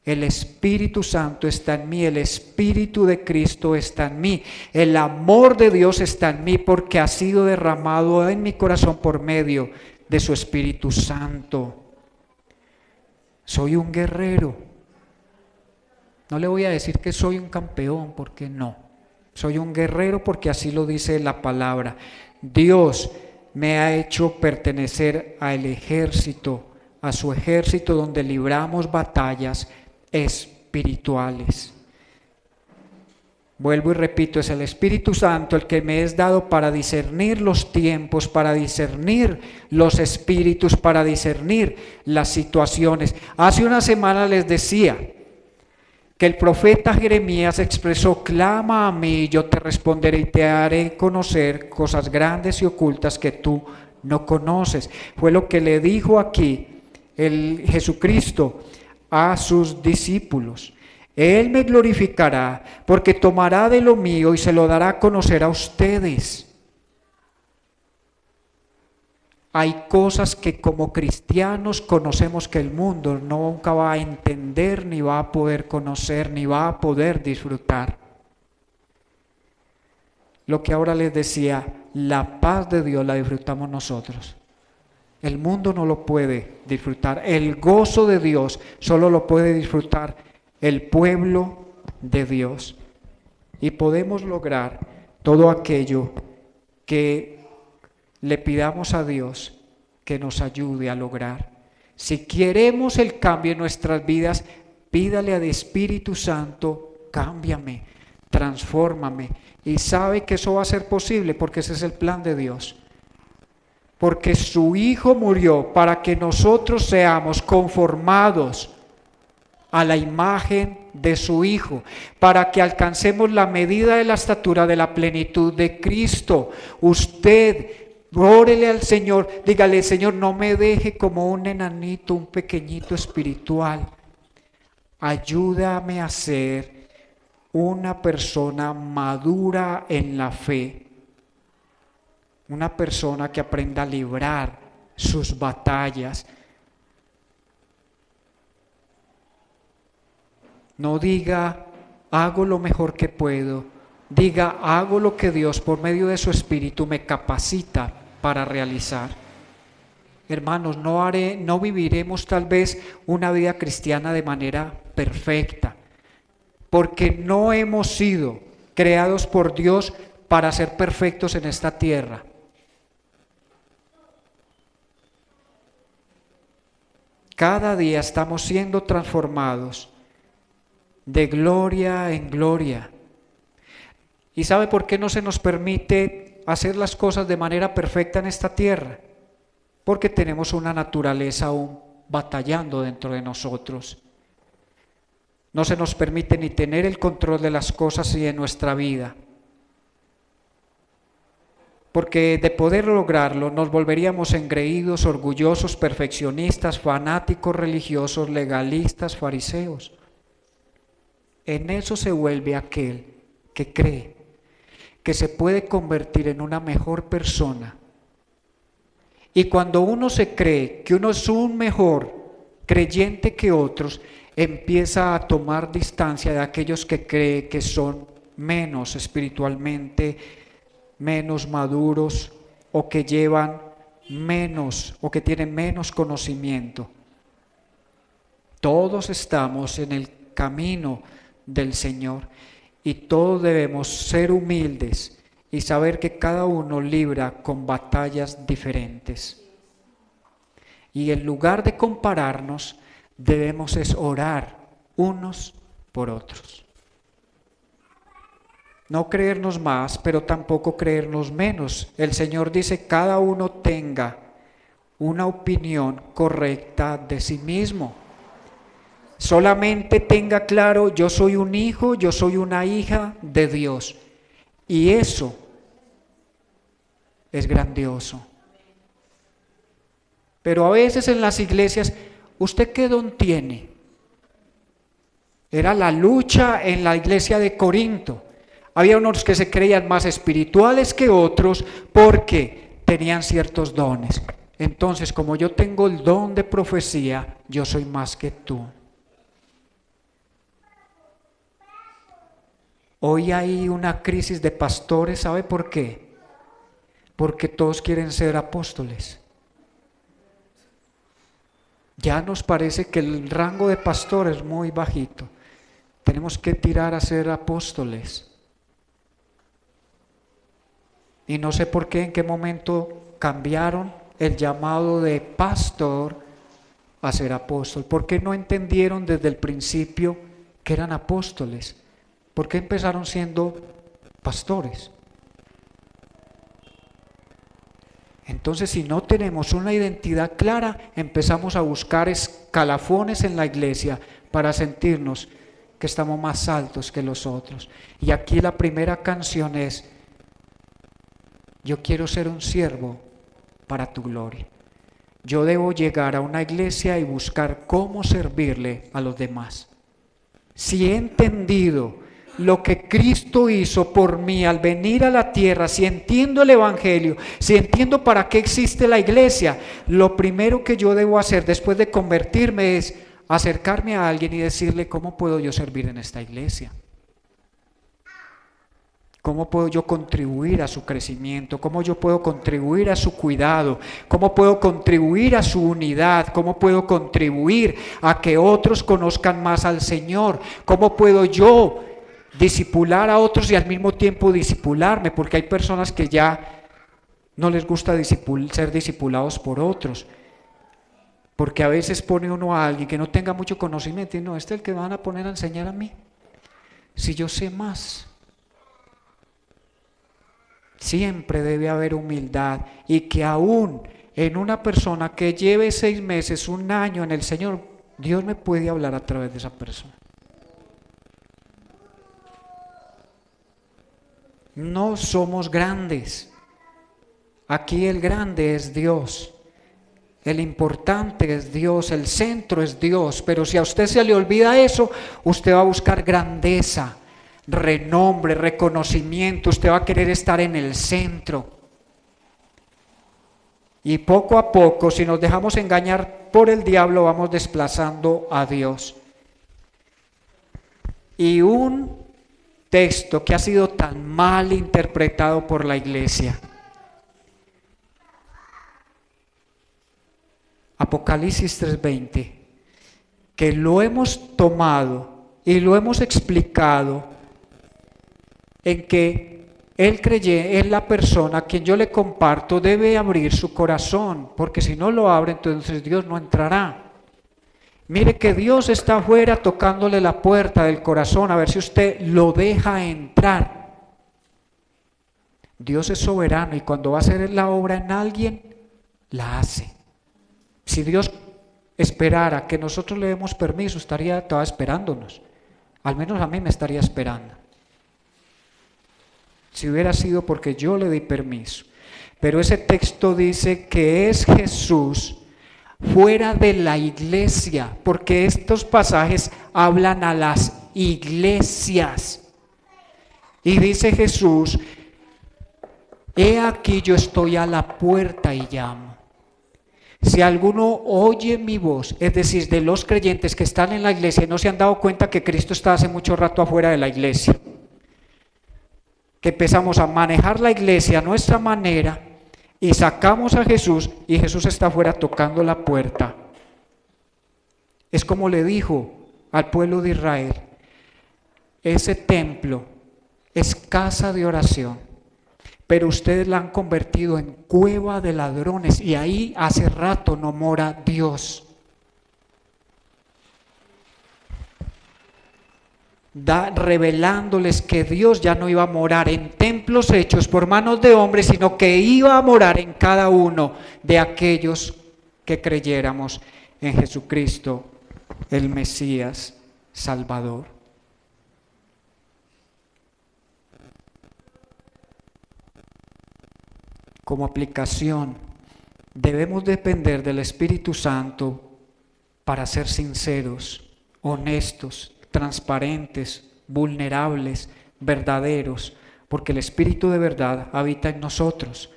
El Espíritu Santo está en mí, el Espíritu de Cristo está en mí, el amor de Dios está en mí porque ha sido derramado en mi corazón por medio de su Espíritu Santo. Soy un guerrero. No le voy a decir que soy un campeón, porque no. Soy un guerrero porque así lo dice la palabra. Dios me ha hecho pertenecer al ejército, a su ejército donde libramos batallas espirituales. Vuelvo y repito, es el Espíritu Santo el que me es dado para discernir los tiempos, para discernir los espíritus, para discernir las situaciones. Hace una semana les decía que el profeta Jeremías expresó: clama a mí y yo te responderé y te haré conocer cosas grandes y ocultas que tú no conoces. Fue lo que le dijo aquí el Jesucristo a sus discípulos. Él me glorificará porque tomará de lo mío y se lo dará a conocer a ustedes. Hay cosas que como cristianos conocemos que el mundo nunca va a entender, ni va a poder conocer, ni va a poder disfrutar. Lo que ahora les decía, la paz de Dios la disfrutamos nosotros. El mundo no lo puede disfrutar. El gozo de Dios solo lo puede disfrutar el pueblo de Dios. Y podemos lograr todo aquello que le pidamos a Dios que nos ayude a lograr. Si queremos el cambio en nuestras vidas, pídale al Espíritu Santo: cámbiame, transfórmame. Y sabe que eso va a ser posible porque ese es el plan de Dios. Porque su Hijo murió para que nosotros seamos conformados a la imagen de su Hijo, para que alcancemos la medida de la estatura de la plenitud de Cristo. Usted órele al Señor, dígale: Señor, no me deje como un enanito, un pequeñito espiritual. Ayúdame a ser una persona madura en la fe. Una persona que aprenda a librar sus batallas. No diga: hago lo mejor que puedo. Diga: hago lo que Dios por medio de su Espíritu me capacita para realizar. Hermanos, no viviremos tal vez una vida cristiana de manera perfecta, porque no hemos sido creados por Dios para ser perfectos en esta tierra. Cada día estamos siendo transformados de gloria en gloria. ¿Y sabe por qué no se nos permite hacer las cosas de manera perfecta en esta tierra? Porque tenemos una naturaleza aún batallando dentro de nosotros. No se nos permite ni tener el control de las cosas y de nuestra vida. Porque de poder lograrlo nos volveríamos engreídos, orgullosos, perfeccionistas, fanáticos religiosos, legalistas, fariseos. En eso se vuelve aquel que cree que se puede convertir en una mejor persona. Y cuando uno se cree que uno es un mejor creyente que otros, empieza a tomar distancia de aquellos que cree que son menos espiritualmente, menos maduros, o que llevan menos, o que tienen menos conocimiento. Todos estamos en el camino del Señor y todos debemos ser humildes y saber que cada uno libra con batallas diferentes. Y en lugar de compararnos, debemos es orar unos por otros. No creernos más, pero tampoco creernos menos. El Señor dice: cada uno tenga una opinión correcta de sí mismo. Solamente tenga claro: yo soy un hijo, yo soy una hija de Dios. Y eso es grandioso. Pero a veces en las iglesias, ¿usted qué don tiene? Era la lucha en la iglesia de Corinto. Había unos que se creían más espirituales que otros porque tenían ciertos dones. Entonces, como yo tengo el don de profecía, yo soy más que tú. Hoy hay una crisis de pastores, ¿sabe por qué? Porque todos quieren ser apóstoles. Ya nos parece que el rango de pastor es muy bajito. Tenemos que tirar a ser apóstoles. Y no sé por qué, en qué momento cambiaron el llamado de pastor a ser apóstol. ¿Por qué no entendieron desde el principio que eran apóstoles? ¿Por qué empezaron siendo pastores? Entonces, si no tenemos una identidad clara, empezamos a buscar escalafones en la iglesia para sentirnos que estamos más altos que los otros. Y aquí la primera canción es: yo quiero ser un siervo para tu gloria. Yo debo llegar a una iglesia y buscar cómo servirle a los demás. Si he entendido lo que Cristo hizo por mí al venir a la tierra, si entiendo el Evangelio, si entiendo para qué existe la iglesia, lo primero que yo debo hacer después de convertirme es acercarme a alguien y decirle: ¿cómo puedo yo servir en esta iglesia? ¿Cómo puedo yo contribuir a su crecimiento? ¿Cómo yo puedo contribuir a su cuidado? ¿Cómo puedo contribuir a su unidad? ¿Cómo puedo contribuir a que otros conozcan más al Señor? ¿Cómo puedo yo discipular a otros y al mismo tiempo discipularme? Porque hay personas que ya no les gusta ser discipulados por otros. Porque a veces pone uno a alguien que no tenga mucho conocimiento y no, este es el que van a poner a enseñar a mí. Si yo sé más. Siempre debe haber humildad, y que aún en una persona que lleve 6 meses, 1 año en el Señor, Dios me puede hablar a través de esa persona. No somos grandes. Aquí el grande es Dios. El importante es Dios, el centro es Dios. Pero si a usted se le olvida eso, usted va a buscar grandeza, renombre, reconocimiento. Usted va a querer estar en el centro. Y poco a poco, si nos dejamos engañar por el diablo, vamos desplazando a Dios. Y un texto que ha sido tan mal interpretado por la iglesia. Apocalipsis 3:20, que lo hemos tomado y lo hemos explicado en que él cree en la persona a quien yo le comparto debe abrir su corazón, porque si no lo abre, entonces Dios no entrará. Mire que Dios está afuera tocándole la puerta del corazón a ver si usted lo deja entrar. Dios es soberano y cuando va a hacer la obra en alguien, la hace. Si Dios esperara que nosotros le demos permiso, estaría todavía esperándonos. Al menos a mí me estaría esperando. Si hubiera sido porque yo le di permiso. Pero ese texto dice que es Jesús fuera de la iglesia, porque estos pasajes hablan a las iglesias. Y dice Jesús: he aquí yo estoy a la puerta y llamo. Si alguno oye mi voz, es decir, de los creyentes que están en la iglesia y no se han dado cuenta que Cristo está hace mucho rato afuera de la iglesia, que empezamos a manejar la iglesia a nuestra manera y sacamos a Jesús y Jesús está afuera tocando la puerta. Es como le dijo al pueblo de Israel: ese templo es casa de oración, pero ustedes la han convertido en cueva de ladrones y ahí hace rato no mora Dios. Revelándoles que Dios ya no iba a morar en templos hechos por manos de hombres, sino que iba a morar en cada uno de aquellos que creyéramos en Jesucristo, el Mesías Salvador. como aplicación, debemos depender del Espíritu Santo para ser sinceros, honestos, transparentes, vulnerables, verdaderos, porque el Espíritu de verdad habita en nosotros.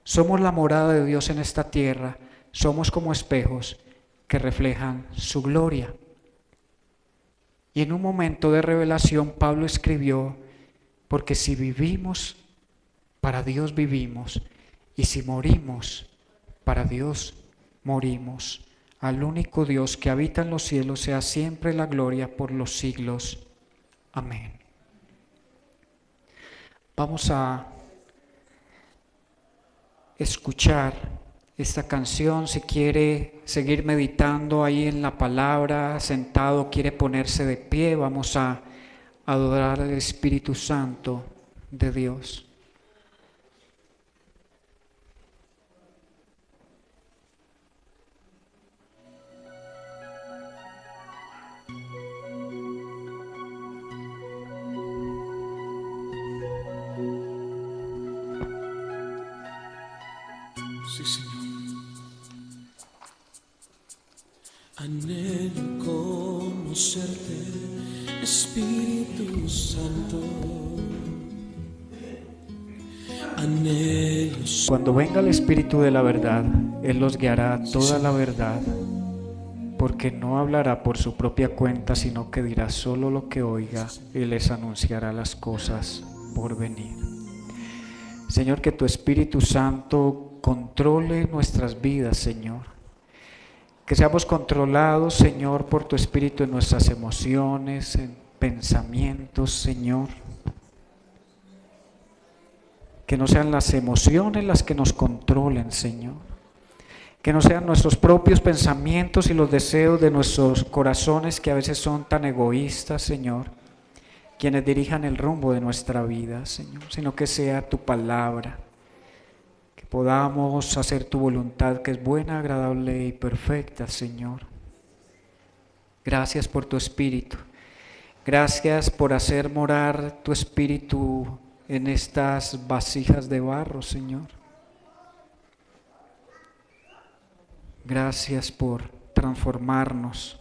Somos la morada de Dios en esta tierra, somos como espejos que reflejan su gloria. Y en un momento de revelación Pablo escribió, porque si vivimos, para Dios vivimos, y si morimos, para Dios morimos. Al único Dios que habita en los cielos sea siempre la gloria por los siglos. Amén. Vamos a escuchar esta canción. Si quiere seguir meditando ahí en la palabra, sentado, quiere ponerse de pie, vamos a adorar al Espíritu Santo de Dios. Sí, Señor. Anhelo conocerte, Espíritu Santo. Anhelo. Cuando venga el Espíritu de la verdad, Él los guiará a toda la verdad, porque no hablará por su propia cuenta, sino que dirá solo lo que oiga y les anunciará las cosas por venir. Señor, que tu Espíritu Santo controle nuestras vidas, Señor. Que seamos controlados, Señor, por tu Espíritu en nuestras emociones, en pensamientos, Señor. Que no sean las emociones las que nos controlen, Señor. Que no sean nuestros propios pensamientos y los deseos de nuestros corazones, que a veces son tan egoístas, Señor, quienes dirijan el rumbo de nuestra vida, Señor, sino que sea tu palabra, que podamos hacer tu voluntad, que es buena, agradable y perfecta, Señor. Gracias por tu Espíritu. Gracias por hacer morar tu Espíritu en estas vasijas de barro, Señor. Gracias por transformarnos,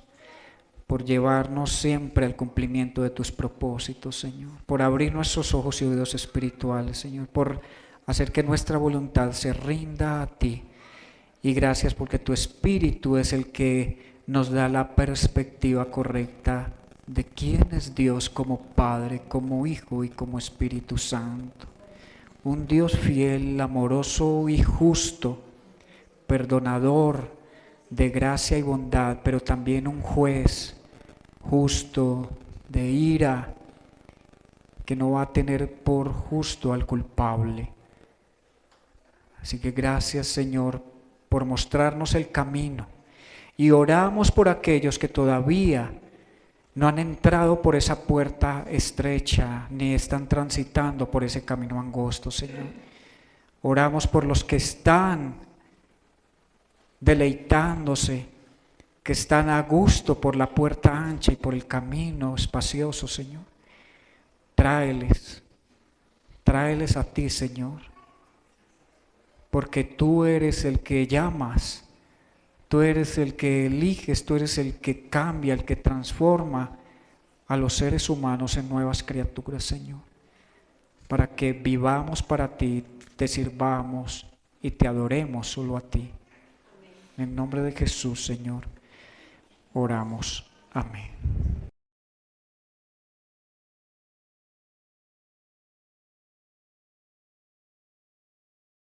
por llevarnos siempre al cumplimiento de tus propósitos, Señor, por abrir nuestros ojos y oídos espirituales, Señor, por hacer que nuestra voluntad se rinda a ti. Y gracias porque tu Espíritu es el que nos da la perspectiva correcta de quién es Dios como Padre, como Hijo y como Espíritu Santo. Un Dios fiel, amoroso y justo, perdonador, de gracia y bondad, pero también un juez justo, de ira, que no va a tener por justo al culpable. Así que gracias, Señor, por mostrarnos el camino, y oramos por aquellos que todavía no han entrado por esa puerta estrecha, ni están transitando por ese camino angosto, Señor. Oramos por los que están deleitándose, que están a gusto por la puerta ancha y por el camino espacioso, Señor. Tráeles a ti, Señor, porque tú eres el que llamas, tú eres el que eliges, tú eres el que cambia, el que transforma a los seres humanos en nuevas criaturas, Señor, para que vivamos para ti, te sirvamos y te adoremos solo a ti. En nombre de Jesús, Señor, oramos. Amén.